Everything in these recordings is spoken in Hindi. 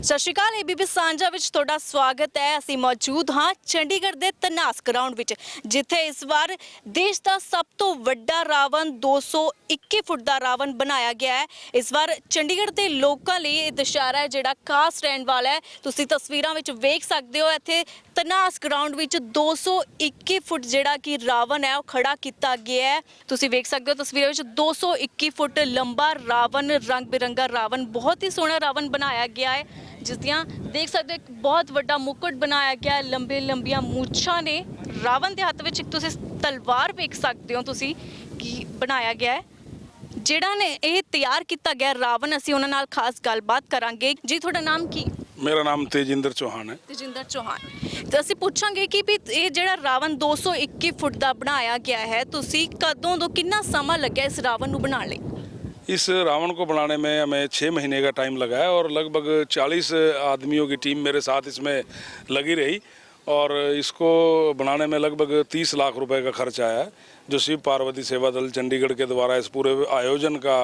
ਸਤਿ ਸ਼੍ਰੀ ਅਕਾਲ ABP ਸਾਂਝਾ ਵਿੱਚ ਤੁਹਾਡਾ ਸਵਾਗਤ ਹੈ। ਅਸੀਂ ਮੌਜੂਦ ਹਾਂ ਚੰਡੀਗੜ੍ਹ ਦੇ ਧਨਾਸ ਗਰਾਊਂਡ ਵਿੱਚ, ਜਿੱਥੇ ਇਸ ਵਾਰ ਦੇਸ਼ ਦਾ ਸਭ ਤੋਂ ਵੱਡਾ ਰਾਵਣ 221 ਫੁੱਟ ਦਾ ਰਾਵਣ ਬਣਾਇਆ ਗਿਆ ਹੈ। ਇਸ ਵਾਰ ਚੰਡੀਗੜ੍ਹ ਦੇ ਲੋਕਾਂ ਲਈ ਇਹ ਦੁਸ਼ਹਿਰਾ ਹੈ ਜਿਹੜਾ ਖਾਸ ਰਹਿਣ ਵਾਲਾ ਹੈ। ਤੁਸੀਂ ਤਸਵੀਰਾਂ ਵਿੱਚ ਵੇਖ ਸਕਦੇ ਹੋ, ਇੱਥੇ ਧਨਾਸ ਗਰਾਊਂਡ ਵਿੱਚ 221 ਫੁੱਟ ਜਿਹੜਾ ਕਿ ਰਾਵਣ ਹੈ ਉਹ ਖੜਾ ਕੀਤਾ ਗਿਆ ਹੈ। ਤੁਸੀਂ ਵੇਖ ਸਕਦੇ ਹੋ ਤਸਵੀਰਾਂ ਵਿੱਚ 221 ਫੁੱਟ ਲੰਬਾ ਰਾਵਣ, ਰੰਗ ਬਿਰੰਗਾ ਰਾਵਣ, ਬਹੁਤ ਹੀ ਸੋਹਣਾ ਰਾਵਣ ਬਣਾਇਆ ਗਿਆ ਹੈ। ਜਿਸ ਦੀਆਂ ਦੇਖ ਸਕਦੇ ਹੋ ਇੱਕ ਬਹੁਤ ਵੱਡਾ ਮੁਕਟ ਬਣਾਇਆ ਗਿਆ, ਲੰਬੇ ਲੰਬੀਆਂ ਮੂਛਾਂ ਨੇ। ਰਾਵਣ ਦੇ ਹੱਥ ਵਿੱਚ ਇੱਕ ਤੁਸੀਂ ਤਲਵਾਰ ਵੇਖ ਸਕਦੇ ਹੋ ਤੁਸੀਂ ਕੀ ਬਣਾਇਆ ਗਿਆ ਹੈ। ਜਿਹੜਾ ਨੇ ਇਹ ਤਿਆਰ ਕੀਤਾ ਗਿਆ ਰਾਵਣ, ਅਸੀਂ ਉਹਨਾਂ ਨਾਲ ਖਾਸ ਗੱਲਬਾਤ ਕਰਾਂਗੇ। ਜੀ ਤੁਹਾਡਾ ਨਾਮ ਕੀ? मेरा नाम तेजिंदर चौहान है। ਤੇਜਿੰਦਰ ਚੌਹਾਨ। ਤੇ ਅਸੀਂ ਪੁੱਛਾਂਗੇ ਕਿ ਵੀ ਇਹ ਜਿਹੜਾ ਰਾਵਣ 221 ਫੁੱਟ ਦਾ ਬਣਾਇਆ ਗਿਆ ਹੈ, ਤੁਸੀਂ ਕਦੋਂ ਤੋਂ ਕਿੰਨਾ ਸਮਾਂ ਲੱਗਿਆ ਇਸ ਰਾਵਣ ਨੂੰ ਬਣਾਉਣ ਲਈ? इस रावण को बनाने में हमें 6 महीने का टाइम लगा है और लगभग 40 आदमियों की टीम मेरे साथ इसमें लगी रही और इसको बनाने में लगभग 30 लाख रुपए का खर्च आया है, जो शिव पार्वती सेवा दल चंडीगढ़ के द्वारा इस पूरे आयोजन का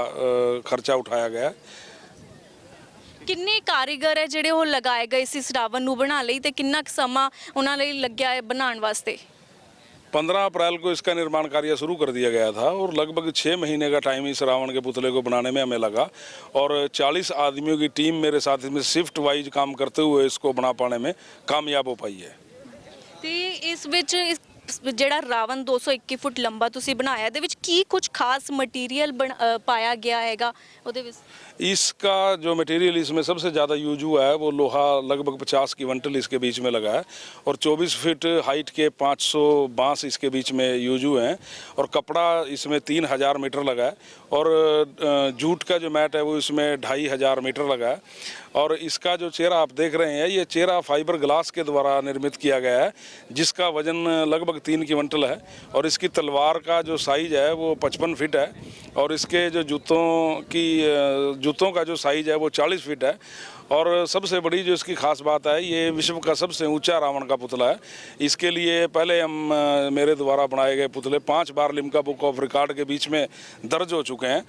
खर्चा उठाया गया है। ਕਿੰਨੇ ਕਾਰੀਗਰ ਹੈ ਜਿਹੜੇ ਉਹ ਲਗਾਏ ਗਏ ਸੀ ਇਸ ਰਾਵਣ ਨੂੰ ਬਣਾਉਣ ਲਈ, ਤੇ ਕਿੰਨਾ ਕੁ ਸਮਾਂ ਉਹਨਾਂ ਲਈ ਲੱਗਿਆ ਹੈ ਬਣਾਉਣ ਵਾਸਤੇ? 15 अप्रैल को इसका निर्माण कार्य शुरू कर दिया गया था और लगभग 6 महीने का टाइम इस रावण के पुतले को बनाने में हमें लगा और 40 आदमियों की टीम मेरे साथ इसमें शिफ्ट वाइज काम करते हुए इसको बना पाने में कामयाब हो पाई है। ਤੇ ਇਸ ਵਿੱਚ ਜਿਹੜਾ ਰਾਵਣ 221 ਫੁੱਟ ਲੰਬਾ ਤੁਸੀਂ ਬਣਾਇਆ, ਇਹਦੇ ਵਿੱਚ ਕੀ ਕੁਝ ਖਾਸ ਮਟੀਰੀਅਲ ਪਾਇਆ ਗਿਆ ਹੈਗਾ ਉਹਦੇ ਵਿੱਚ? इसका जो मटेरियल इसमें सबसे ज़्यादा यूज हुआ है वो लोहा, लगभग 50 क्विंटल इसके बीच में लगा है और 24 फीट हाइट के 500 बांस इसके बीच में यूज हुए हैं और कपड़ा इसमें 3000 मीटर लगा है और जूट का जो मैट है वो इसमें 2500 मीटर लगा है और इसका जो चेहरा आप देख रहे हैं, ये चेहरा फाइबर ग्लास के द्वारा निर्मित किया गया है, जिसका वजन लगभग 3 क्विंटल है और इसकी तलवार का जो साइज है वो 55 फीट है और इसके जो जूतों का जो साइज है वो 40 फीट है और सबसे बड़ी जो इसकी खास बात है, ये विश्व का सबसे ऊंचा रावण का पुतला है। इसके लिए पहले मेरे द्वारा बनाए गए पुतले 5 बार लिम्का बुक ऑफ रिकॉर्ड के बीच में दर्ज हो चुके हैं।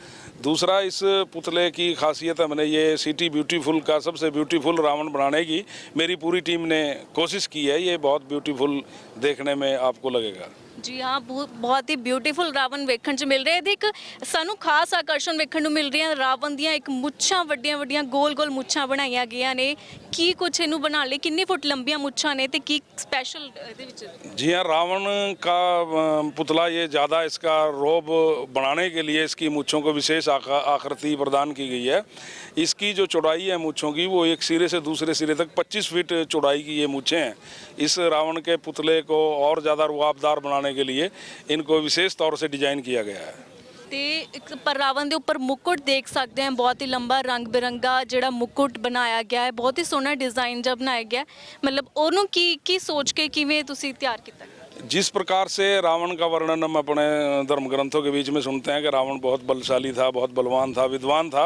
दूसरा, इस पुतले की खासियत है, मैंने ये सिटी ब्यूटीफुल का सबसे ब्यूटीफुल रावण बनाने की मेरी पूरी टीम ने कोशिश की है। ये बहुत ब्यूटीफुल देखने में आपको लगेगा। ਜੀ ਹਾਂ, ਬਹੁਤ ਹੀ ਬਿਊਟੀਫੁਲ ਰਾਵਣ ਵੇਖਣ 'ਚ ਮਿਲ ਰਿਹਾ। ਇਹਦੇ ਇੱਕ ਸਾਨੂੰ ਖਾਸ ਆਕਰਸ਼ਣ ਵੇਖਣ ਨੂੰ ਮਿਲ ਰਹੀਆਂ, ਰਾਵਣ ਦੀਆਂ ਇੱਕ ਮੁੱਛਾਂ ਵੱਡੀਆਂ ਵੱਡੀਆਂ ਗੋਲ ਮੁੱਛਾਂ ਬਣਾਈਆਂ ਗਈਆਂ ਨੇ। ਕੀ ਕੁਛ ਇਹਨੂੰ ਬਣਾਉਣ ਲਈ ਕਿੰਨੀ ਫੁੱਟ ਲੰਬੀਆਂ ਮੁੱਛਾਂ ਨੇ ਤੇ ਕੀ स्पेशल ਇਹਦੇ ਵਿੱਚ? जी हाँ, रावण का पुतला ये ज़्यादा इसका रौब बढ़ाने के लिए इसकी मूँछों को विशेष आकृति प्रदान की गई है। इसकी जो चौड़ाई है मूँछों की, वो एक सिरे से दूसरे सिरे तक 25 फीट चौड़ाई की ये मूँछें हैं। इस रावण के पुतले को और ज़्यादा रुआबदार बनाने के लिए इनको विशेष तौर से डिजाइन किया गया है। ਤੇ ਇੱਕ ਪਰ ਰਾਵਣ ਦੇ ਉੱਪਰ ਮੁਕੁਟ ਦੇਖ ਸਕਦੇ ਹਾਂ, ਬਹੁਤ ਹੀ ਲੰਬਾ ਰੰਗ ਬਿਰੰਗਾ ਜਿਹੜਾ ਮੁਕੁਟ ਬਣਾਇਆ ਗਿਆ ਹੈ, ਬਹੁਤ ਹੀ ਸੋਹਣਾ ਡਿਜ਼ਾਈਨ ਜਿਹਾ ਬਣਾਇਆ ਗਿਆ। ਮਤਲਬ ਉਹਨੂੰ ਕੀ ਸੋਚ ਕੇ ਕਿਵੇਂ ਤੁਸੀਂ ਤਿਆਰ ਕੀਤਾ? जिस प्रकार से रावण का वर्णन हम अपने धर्म ग्रंथों के बीच में सुनते हैं कि रावण बहुत बलशाली था, बहुत बलवान था, विद्वान था,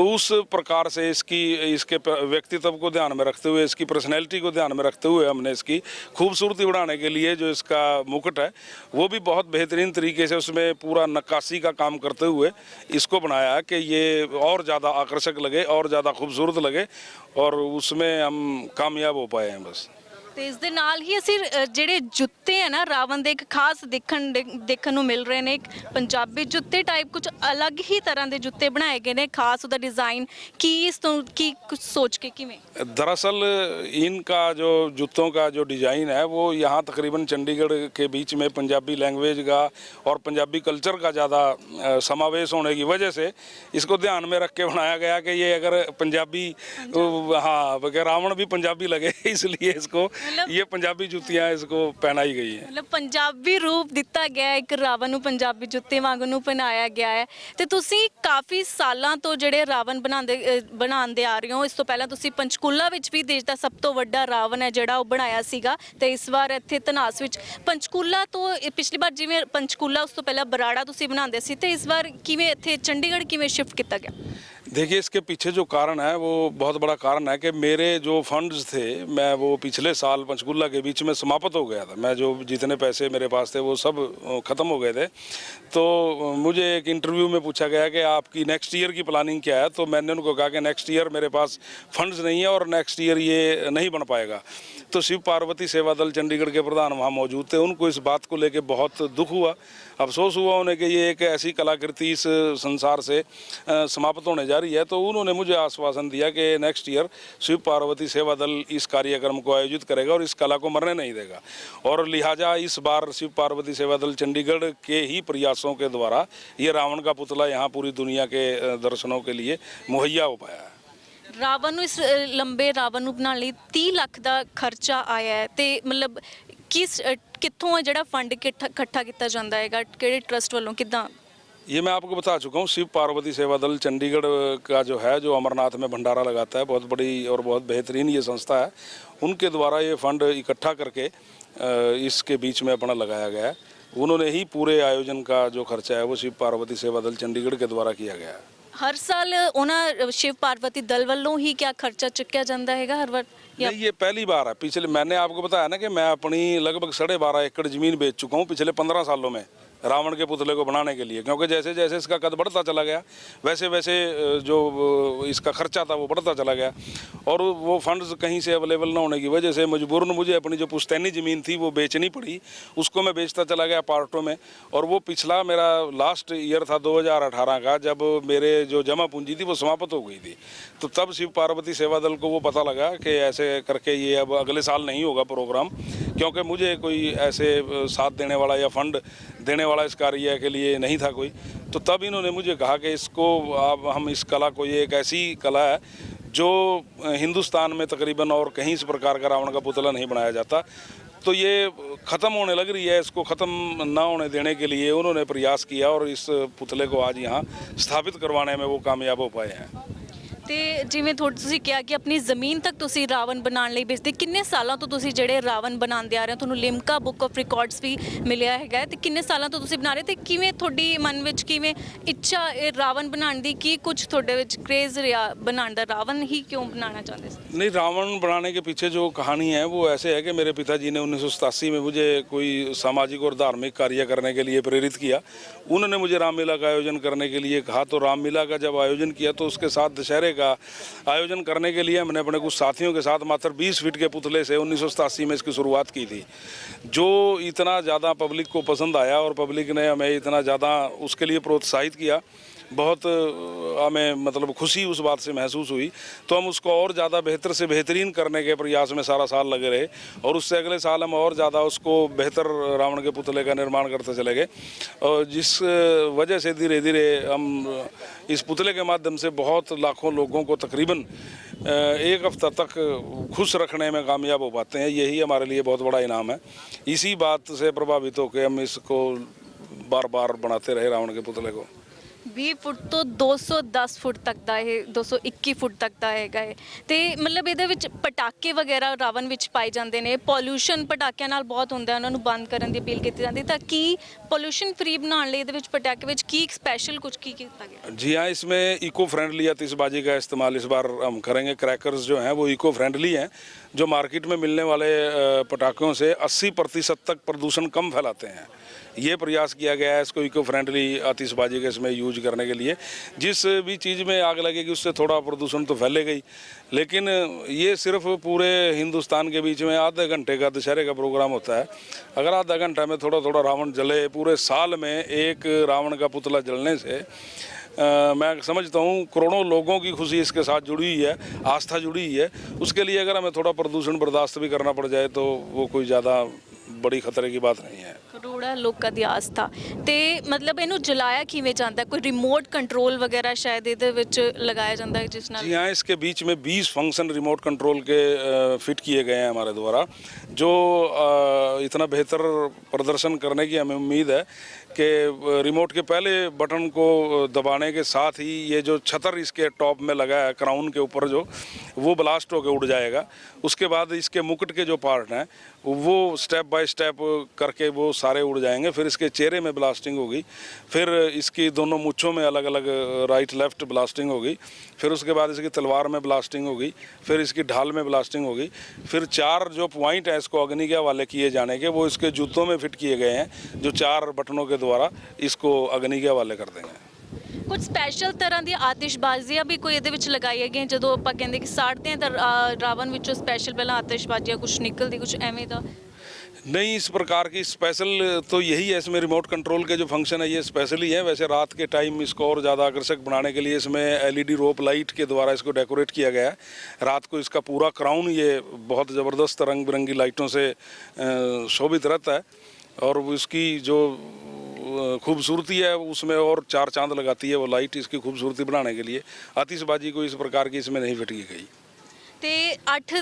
उस प्रकार से इसके व्यक्तित्व को ध्यान में रखते हुए, इसकी पर्सनैलिटी को ध्यान में रखते हुए हमने इसकी खूबसूरती बढ़ाने के लिए जो इसका मुकुट है वो भी बहुत बेहतरीन तरीके से उसमें पूरा नक्काशी का काम करते हुए इसको बनाया है कि ये और ज़्यादा आकर्षक लगे और ज़्यादा खूबसूरत लगे और उसमें हम कामयाब हो पाए हैं बस। ਤੇ ਇਸ ਦੇ ਨਾਲ ਹੀ ਅਸੀਂ ਜਿਹੜੇ ਜੁੱਤੇ ਹੈ ਨਾ ਰਾਵਣ ਦੇ, ਇੱਕ ਖਾਸ ਦੇਖਣ ਨੂੰ ਮਿਲ ਰਹੇ ਨੇ। ਇੱਕ ਪੰਜਾਬੀ ਜੁੱਤੇ ਟਾਈਪ ਕੁਝ ਅਲੱਗ ਹੀ ਤਰ੍ਹਾਂ ਦੇ ਜੁੱਤੇ ਬਣਾਏ ਗਏ ਨੇ, ਖਾਸ ਉਹਦਾ ਡਿਜ਼ਾਈਨ ਕੀ ਇਸ ਤੋਂ ਕੀ कुछ सोच के किमें? दरअसल इनका जो जूतों का जो डिज़ाइन है वो यहाँ तकरीबन चंडीगढ़ के बीच में पंजाबी लैंग्वेज का और पंजाबी कल्चर का ज़्यादा समावेश होने की वजह से इसको ध्यान में रख के बनाया गया कि ये अगर पंजाबी, हाँ, रावण भी पंजाबी लगे, इसलिए इसको ये पंजाबी जुतियाँ इसको पहनाई गई है। मतलब पंजाबी रूप दिता गया, एक रावण ਨੂੰ ਪੰਜਾਬੀ ਜੁੱਤੇ ਵਾਂਗ ਨੂੰ ਪਹਿਨਾਇਆ ਗਿਆ ਹੈ। ਤੇ ਤੁਸੀਂ ਕਾਫੀ ਸਾਲਾਂ ਤੋਂ ਜਿਹੜੇ ਰਾਵਣ ਬਣਾਉਂਦੇ ਆ ਰਹੇ ਹੋ। ਇਸ ਤੋਂ ਪਹਿਲਾਂ ਤੁਸੀਂ ਪੰਚਕੂਲਾ ਵਿੱਚ ਵੀ ਦੇਸ਼ ਦਾ ਸਭ ਤੋਂ ਵੱਡਾ ਰਾਵਣ ਹੈ ਜਿਹੜਾ ਉਹ ਬਣਾਇਆ ਸੀਗਾ, ਤੇ ਇਸ ਵਾਰ ਇੱਥੇ ਧਨਾਸ ਵਿੱਚ ਪੰਚਕੂਲਾ ਤੋਂ ਪਿਛਲੀ ਵਾਰ ਜਿਵੇਂ ਪੰਚਕੂਲਾ, ਉਸ ਤੋਂ ਪਹਿਲਾਂ ਬਰਾੜਾ ਤੁਸੀਂ ਬਣਾਉਂਦੇ ਸੀ, ਤੇ ਇਸ ਵਾਰ ਕਿਵੇਂ ਇੱਥੇ ਚੰਡੀਗੜ੍ਹ ਕਿਵੇਂ शिफ्ट किया गया? देखिए, इसके पीछे जो कारण है वो बहुत बड़ा कारण है कि मेरे जो फंड्स थे, मैं वो पिछले साल पाल पंचकुला के बीच में समाप्त हो गया था। मैं जो जितने पैसे मेरे पास थे वो सब ख़त्म हो गए थे। तो मुझे एक इंटरव्यू में पूछा गया कि आपकी नेक्स्ट ईयर की प्लानिंग क्या है, तो मैंने उनको कहा कि नेक्स्ट ईयर मेरे पास फंड्स नहीं है और नेक्स्ट ईयर ये नहीं बन पाएगा। तो शिव पार्वती सेवा दल चंडीगढ़ के प्रधान वहाँ मौजूद थे, उनको इस बात को लेकर बहुत दुख हुआ, अफसोस हुआ उन्हें कि ये एक ऐसी कलाकृति इस संसार से समाप्त होने जा रही है। तो उन्होंने मुझे आश्वासन दिया कि नेक्स्ट ईयर शिव पार्वती सेवा दल इस कार्यक्रम को आयोजित करेगा और इस कला को मरने नहीं देगा। और लिहाजा इस बार शिव पार्वती सेवा दल चंडीगढ़ के ही प्रयासों के द्वारा ये रावण का पुतला यहाँ पूरी दुनिया के दर्शनों के लिए मुहैया हो पाया है। ਰਾਵਣ ਨੂੰ ਇਸ ਲੰਬੇ ਰਾਵਣ ਨੂੰ ਬਣਾਉਣ ਲਈ 30 ਲੱਖ ਦਾ ਖਰਚਾ ਆਇਆ ਹੈ ਤੇ ਮਤਲਬ ਕਿੱਥੋਂ ਹੈ ਜਿਹੜਾ ਫੰਡ ਇਕੱਠਾ ਕੀਤਾ ਜਾਂਦਾ ਹੈਗਾ, ਕਿਹੜੇ ਟਰਸਟ ਵੱਲੋਂ, ਕਿੱਦਾਂ? ये मैं आपको बता चुका हूँ, शिव पार्वती सेवा दल चंडीगढ़ का जो है, जो अमरनाथ में भंडारा लगाता है, बहुत बड़ी और बहुत बेहतरीन ये संस्था है, उनके द्वारा ये फंड इकट्ठा करके इसके बीच में अपना लगाया गया है। उन्होंने ही पूरे आयोजन का जो खर्चा है वो शिव पार्वती सेवा दल चंडीगढ़ के द्वारा किया गया है। ਹਰ ਸਾਲ ਉਹਨਾਂ शिव पार्वती दल ਵੱਲੋਂ ही क्या खर्चा चुक्या जाता है हर बार? नहीं, ये पहली बार है। पिछले मैंने आपको बताया ना कि मैं अपनी लगभग 12.5 एकड़ ज़मीन बेच चुका हूँ पिछले 15 सालों में रावण के पुतले को बनाने के लिए, क्योंकि जैसे जैसे इसका कद बढ़ता चला गया वैसे वैसे जो इसका खर्चा था वो बढ़ता चला गया और वो फंड्स कहीं से अवेलेबल ना होने की वजह से मजबूरन मुझे अपनी जो पुश्तैनी ज़मीन थी वो बेचनी पड़ी। उसको मैं बेचता चला गया पार्टों में, और वो पिछला मेरा लास्ट ईयर था 2018 का, जब मेरे जो जमा पूंजी थी वो समाप्त हो गई थी। तो तब शिव पार्वती सेवा दल को वो पता लगा कि ऐसे करके ये अब अगले साल नहीं होगा प्रोग्राम, क्योंकि मुझे कोई ऐसे साथ देने वाला या फंड देने वाला इस कार्य के लिए नहीं था कोई। तो तब इन्होंने मुझे कहा कि इसको अब हम इस कला को, ये एक ऐसी कला है जो हिंदुस्तान में तकरीबन और कहीं इस प्रकार का रावण का पुतला नहीं बनाया जाता, तो ये ख़त्म होने लग रही है। इसको ख़त्म ना होने देने के लिए उन्होंने प्रयास किया और इस पुतले को आज यहाँ स्थापित करवाने में वो कामयाब हो पाए हैं। ਤੇ ਜਿਵੇਂ ਤੁਸੀਂ ਕਿਹਾ ਕਿ ਆਪਣੀ ਜ਼ਮੀਨ ਤੱਕ ਤੁਸੀਂ ਰਾਵਣ ਬਣਾਉਣ ਲਈ ਵੇਚਦੇ, ਕਿੰਨੇ ਸਾਲਾਂ ਤੋਂ ਤੁਸੀਂ ਜਿਹੜੇ ਰਾਵਣ ਬਣਾਉਂਦੇ ਆ ਰਹੇ ਹੋ, ਤੁਹਾਨੂੰ ਲਿਮਕਾ ਬੁੱਕ ਆਫ ਰਿਕਾਰਡਸ ਵੀ ਮਿਲਿਆ ਹੈਗਾ, ਤੇ ਕਿੰਨੇ ਸਾਲਾਂ ਤੋਂ ਤੁਸੀਂ ਬਣਾ ਰਹੇ, ਤੇ ਕਿਵੇਂ ਤੁਹਾਡੀ ਮਨ ਵਿੱਚ ਕਿਵੇਂ ਇੱਛਾ ਇਹ ਰਾਵਣ ਬਣਾਉਣ ਦੀ, ਕੀ ਕੁਝ ਤੁਹਾਡੇ ਵਿੱਚ ਕ੍ਰੇਜ਼ ਰਿਹਾ बनाने का? रावण ही क्यों बनाना चाहते थे? नहीं, रावण बनाने के पीछे जो कहानी है वो ऐसे है कि मेरे पिताजी ने 1987 में मुझे कोई सामाजिक और धार्मिक कार्य करने के लिए प्रेरित किया। उन्होंने मुझे रामलीला का आयोजन करने के लिए कहा, तो रामलीला का जब आयोजन किया तो उसके साथ दशहरे का आयोजन करने के लिए हमने अपने कुछ साथियों के साथ मात्र 20 फीट के पुतले से 1987 में इसकी शुरुआत की थी, जो इतना ज़्यादा पब्लिक को पसंद आया और पब्लिक ने हमें इतना ज़्यादा उसके लिए प्रोत्साहित किया। बहुत हमें मतलब खुशी उस बात से महसूस हुई, तो हम उसको और ज़्यादा बेहतर से बेहतरीन करने के प्रयास में सारा साल लगे रहे, और उससे अगले साल हम और ज़्यादा उसको बेहतर रावण के पुतले का निर्माण करते चले गए, और जिस वजह से धीरे धीरे हम इस पुतले के माध्यम से बहुत लाखों लोगों को तकरीबन एक हफ्ता तक खुश रखने में कामयाब हो पाते हैं। यही हमारे लिए बहुत बड़ा इनाम है। इसी बात से प्रभावित होकर हम इसको बार बार बनाते रहे रावण के पुतले को। 20 ਫੁੱਟ ਤੋਂ 210 ਫੁੱਟ ਤੱਕ ਦਾ ਇਹ 221 ਫੁੱਟ ਤੱਕ ਦਾ ਹੈਗਾ ਹੈ, ਤੇ ਮਤਲਬ ਇਹਦੇ ਵਿੱਚ ਪਟਾਕੇ ਵਗੈਰਾ ਰਾਵਣ ਵਿੱਚ ਪਾਏ ਜਾਂਦੇ ਨੇ। ਪੋਲੂਸ਼ਨ ਪਟਾਕਿਆਂ ਨਾਲ ਬਹੁਤ ਹੁੰਦਾ, ਉਹਨਾਂ ਨੂੰ ਬੰਦ ਕਰਨ ਦੀ ਅਪੀਲ ਕੀਤੀ ਜਾਂਦੀ, ਤਾਂ ਕੀ ਪੋਲੂਸ਼ਨ ਫ੍ਰੀ ਬਣਾਉਣ ਲਈ ਇਹਦੇ ਵਿੱਚ ਪਟਾਕੇ ਵਿੱਚ ਕੀ स्पेशल कुछ की ਕੀਤਾ ਗਿਆ? जी हाँ, इसमें इको फ्रेंडली आतिशबाजी का इस्तेमाल इस बार हम करेंगे। क्रैकर्स जो हैं वो इको फ्रेंडली हैं, जो मार्केट में मिलने वाले पटाखों से 80% तक प्रदूषण कम फैलाते हैं। ये प्रयास किया गया है इसको इको फ्रेंडली आतिशबाजी का इसमें यूज करने के लिए। जिस भी चीज़ में आग लगेगी उससे थोड़ा प्रदूषण तो फैलेगा ही, लेकिन ये सिर्फ पूरे हिंदुस्तान के बीच में आधे घंटे का दशहरे का प्रोग्राम होता है। अगर आधा घंटा में थोड़ा थोड़ा रावण जले, पूरे साल में एक रावण का पुतला जलने से मैं समझता हूँ करोड़ों लोगों की खुशी इसके साथ जुड़ी हुई है, आस्था जुड़ी हुई है। उसके लिए अगर हमें थोड़ा प्रदूषण बर्दाश्त भी करना पड़ जाए तो वो कोई ज़्यादा बड़ी खतरे की बात नहीं है। ਕਰੋੜਾਂ ਲੋਕਾਂ ਦੀ ਆਸਥਾ, ਤੇ ਮਤਲਬ ਇਹਨੂੰ ਜਲਾਇਆ ਕਿਵੇਂ ਜਾਂਦਾ? ਕੋਈ ਰਿਮੋਟ ਕੰਟਰੋਲ ਵਗੈਰਾ ਸ਼ਾयद ਇਹਦੇ ਵਿੱਚ लगाया ਜਾਂਦਾ है जिस ਨਾਲ? जी हाँ, इसके बीच में 20 फंक्शन रिमोट कंट्रोल के फिट किए गए हैं हमारे द्वारा, जो इतना बेहतर प्रदर्शन करने की हमें उम्मीद है कि रिमोट के पहले बटन को दबाने के साथ ही ये जो छतर इसके टॉप में लगा है क्राउन के ऊपर जो, वो ब्लास्ट होकर उड़ जाएगा। उसके बाद इसके मुकुट के जो पार्ट हैं वो स्टेप बाय स्टेप करके वो सारे उड़ जाएंगे। फिर इसके चेहरे में ब्लास्टिंग होगी, फिर इसकी दोनों मूँछों में अलग अलग राइट लेफ्ट ब्लास्टिंग होगी, फिर उसके बाद इसकी तलवार में ब्लास्टिंग होगी, फिर इसकी ढाल में ब्लास्टिंग होगी। फिर 4 जो पॉइंट हैं इसको अग्नि के हवाले किए जाने के, वो इसके जूतों में फिट किए गए हैं, जो 4 बटनों के द्वारा इसको अग्नि के हवाले कर देंगे। ਕੁਝ ਸਪੈਸ਼ਲ ਤਰ੍ਹਾਂ ਦੀਆਂ ਆਤਿਸ਼ਬਾਜ਼ੀਆਂ ਵੀ ਕੋਈ ਇਹਦੇ ਵਿੱਚ ਲਗਾਈਆਂ ਗਈਆਂ ਜਦੋਂ ਆਪਾਂ ਕਹਿੰਦੇ ਕਿ ਸਾੜਦੇ ਹਾਂ ਤਾਂ ਰਾਵਣ ਵਿੱਚੋਂ ਸਪੈਸ਼ਲ ਪਹਿਲਾਂ ਆਤਿਸ਼ਬਾਜ਼ੀਆਂ ਕੁਝ ਨਿਕਲਦੀ ਕੁਝ ਐਵੇਂ ਦਾ? नहीं, इस प्रकार की स्पेशल तो यही है, इसमें रिमोट कंट्रोल के जो फंक्शन है ये स्पेशल ही है। वैसे रात के टाइम इसको और ज़्यादा आकर्षक बनाने के लिए इसमें एलईडी रोप लाइट के द्वारा इसको डेकोरेट किया गया है। रात को इसका पूरा क्राउन ये बहुत ज़बरदस्त रंग बिरंगी लाइटों से शोभित रहता है, और उसकी जो खूबसूरती है उसमें और 4 चांद लगाती है वो लाइट इसकी खूबसूरती बढ़ाने के लिए। आतिशबाजी को इस प्रकार की इसमें नहीं फिट की गई। ਤੇ 8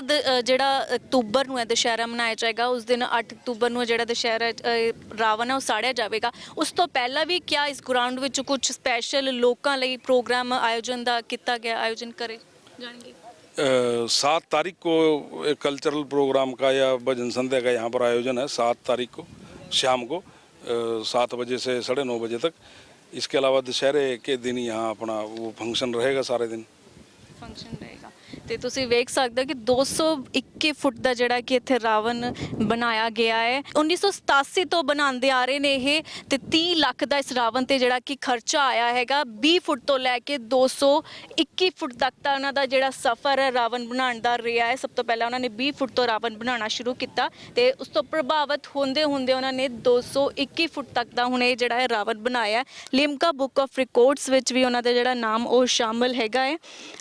ਜਿਹੜਾ ਅਕਤੂਬਰ ਨੂੰ ਹੈ ਦੁਸ਼ਹਿਰਾ ਮਨਾਇਆ ਜਾਏਗਾ, ਉਸ ਦਿਨ 8 ਅਕਤੂਬਰ ਨੂੰ ਜਿਹੜਾ ਦੁਸ਼ਹਿਰਾ ਰਾਵਣ ਹੈ ਉਹ ਸਾੜਿਆ ਜਾਵੇਗਾ। ਉਸ ਤੋਂ ਪਹਿਲਾਂ ਵੀ ਕਿਆ ਇਸ ਗਰਾਊਂਡ ਵਿੱਚ ਕੁਝ ਸਪੈਸ਼ਲ ਲੋਕਾਂ ਲਈ ਪ੍ਰੋਗਰਾਮ ਆਯੋਜਨ ਦਾ ਕੀਤਾ ਗਿਆ, ਆਯੋਜਨ ਕਰੇ ਜਾਣਗੇ? 7 तारीख को एक कल्चरल प्रोग्राम का या भजन संध्या का यहाँ पर आयोजन है, 7 तारीख को शाम को 7 बजे से 9:30 बजे तक। इसके अलावा दशहरे के दिन यहाँ अपना वो फंक्शन रहेगा सारे दिन। ਫੰਕਸ਼ਨ ਰਹੇਗਾ ਤੇ ਤੁਸੀਂ ਵੇਖ ਸਕਦੇ ਹੋ ਕਿ 221 ਫੁੱਟ ਦਾ ਜਿਹੜਾ ਕਿ ਇੱਥੇ ਰਾਵਣ ਬਣਾਇਆ ਗਿਆ ਹੈ। 1987 ਤੋਂ ਬਣਾਉਂਦੇ ਆ ਰਹੇ ਨੇ ਇਹ, ਤੇ 30 ਲੱਖ ਦਾ ਇਸ ਰਾਵਣ ਤੇ ਜਿਹੜਾ ਕਿ ਖਰਚਾ ਆਇਆ ਹੈਗਾ। 20 ਫੁੱਟ ਤੋਂ ਲੈ ਕੇ 221 ਫੁੱਟ ਤੱਕ ਦਾ ਉਹਨਾਂ ਦਾ ਜਿਹੜਾ ਸਫ਼ਰ ਹੈ ਰਾਵਣ ਬਣਾਉਣ ਦਾ ਰਿਹਾ ਹੈ। ਸਭ ਤੋਂ ਪਹਿਲਾਂ ਉਹਨਾਂ ਨੇ 20 ਫੁੱਟ ਤੋਂ ਰਾਵਣ ਬਣਾਉਣਾ ਸ਼ੁਰੂ ਕੀਤਾ ਤੇ ਉਸ ਤੋਂ ਪ੍ਰਭਾਵਿਤ ਹੁੰਦੇ ਹੁੰਦੇ ਉਹਨਾਂ ਨੇ 221 ਫੁੱਟ ਤੱਕ ਦਾ ਹੁਣ ਇਹ ਜਿਹੜਾ ਹੈ ਰਾਵਣ ਬਣਾਇਆ। ਲਿਮਕਾ ਬੁੱਕ ਆਫ ਰਿਕਾਰਡਸ ਵਿੱਚ ਵੀ ਉਹਨਾਂ ਦਾ ਜਿਹੜਾ ਨਾਮ ਉਹ ਸ਼ਾਮਲ ਹੈਗਾ ਹੈ।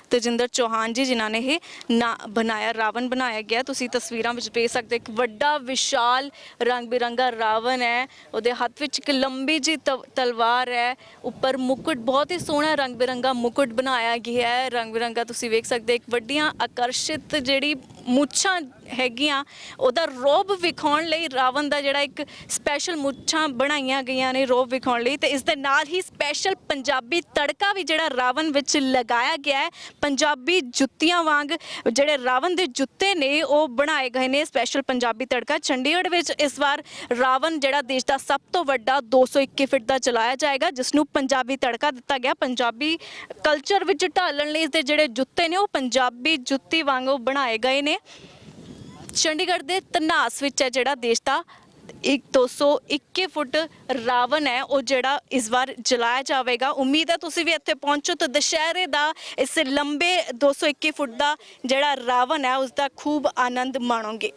ਤੇਜਿੰਦਰ ਚੌਹਾਨ ਜੀ ਜਿਨ੍ਹਾਂ ਨੇ ਇਹ ਨਾ ਬਣਾਇਆ ਰਾਵਣ ਬਣਾਇਆ ਗਿਆ। ਤੁਸੀਂ ਤਸਵੀਰਾਂ ਵਿੱਚ ਵੇਖ ਸਕਦੇ ਇੱਕ ਵੱਡਾ ਵਿਸ਼ਾਲ ਰੰਗ ਬਿਰੰਗਾ ਰਾਵਣ ਹੈ, ਉਹਦੇ ਹੱਥ ਵਿੱਚ ਇੱਕ ਲੰਬੀ ਜੀ ਤਲਵਾਰ ਹੈ, ਉੱਪਰ ਮੁਕੁਟ ਬਹੁਤ ਹੀ ਸੋਹਣਾ ਰੰਗ ਬਿਰੰਗਾ ਮੁਕੁਟ ਬਣਾਇਆ ਗਿਆ ਹੈ। ਰੰਗ ਬਿਰੰਗਾ ਤੁਸੀਂ ਵੇਖ ਸਕਦੇ ਇੱਕ ਵੱਡੀਆਂ ਆਕਰਸ਼ਿਤ ਜਿਹੜੀ ਮੁੱਛਾਂ ਹੈਗੀਆਂ ਉਹਦਾ ਰੋਬ ਵਿਖਾਉਣ ਲਈ ਰਾਵਣ ਦਾ ਜਿਹੜਾ ਇੱਕ ਸਪੈਸ਼ਲ ਮੁੱਛਾਂ ਬਣਾਈਆਂ ਗਈਆਂ ਨੇ ਰੋਬ ਵਿਖਾਉਣ ਲਈ। ਤੇ ਇਸ ਦੇ ਨਾਲ ਹੀ ਸਪੈਸ਼ਲ ਪੰਜਾਬੀ ਤੜਕਾ ਵੀ ਜਿਹੜਾ ਰਾਵਣ ਵਿੱਚ ਲਗਾਇਆ ਗਿਆ ਹੈ। ਪੰਜਾਬੀ ਜੁੱਤੀਆਂ ਵਾਂਗ ਜਿਹੜੇ ਰਾਵਣ ਦੇ ਜੁੱਤੇ ਨੇ ਉਹ ਬਣਾਏ ਗਏ ਨੇ ਸਪੈਸ਼ਲ ਪੰਜਾਬੀ ਤੜਕਾ। ਚੰਡੀਗੜ੍ਹ ਵਿੱਚ ਇਸ ਵਾਰ ਰਾਵਣ ਜਿਹੜਾ ਦੇਸ਼ ਦਾ ਸਭ ਤੋਂ ਵੱਡਾ 221 ਫੁੱਟ ਦਾ ਚਲਾਇਆ ਜਾਏਗਾ, ਜਿਸ ਨੂੰ ਪੰਜਾਬੀ ਤੜਕਾ ਦਿੱਤਾ ਗਿਆ। ਪੰਜਾਬੀ ਕਲਚਰ ਵਿੱਚ ਢਾਲਣ ਲਈ ਇਸਦੇ ਜਿਹੜੇ ਜੁੱਤੇ ਨੇ ਉਹ ਪੰਜਾਬੀ ਜੁੱਤੀ ਵਾਂਗ ਉਹ ਬਣਾਏ ਗਏ ਨੇ। ਚੰਡੀਗੜ੍ਹ ਦੇ ਧਨਾਸ ਵਿੱਚ ਹੈ ਜਿਹੜਾ ਦੇਸ਼ ਦਾ 221 ਫੁੱਟ ਰਾਵਣ ਹੈ ਉਹ ਜਿਹੜਾ ਇਸ ਵਾਰ ਜਲਾਇਆ ਜਾਵੇਗਾ। ਉਮੀਦ ਹੈ ਤੁਸੀਂ ਵੀ ਇੱਥੇ ਪਹੁੰਚੋ ਤਾਂ ਦੁਸ਼ਹਿਰੇ ਦਾ ਇਸ ਲੰਬੇ 221 ਫੁੱਟ ਦਾ ਜਿਹੜਾ ਰਾਵਣ ਹੈ ਉਸ ਦਾ ਖੂਬ ਆਨੰਦ ਮਾਣੋਗੇ।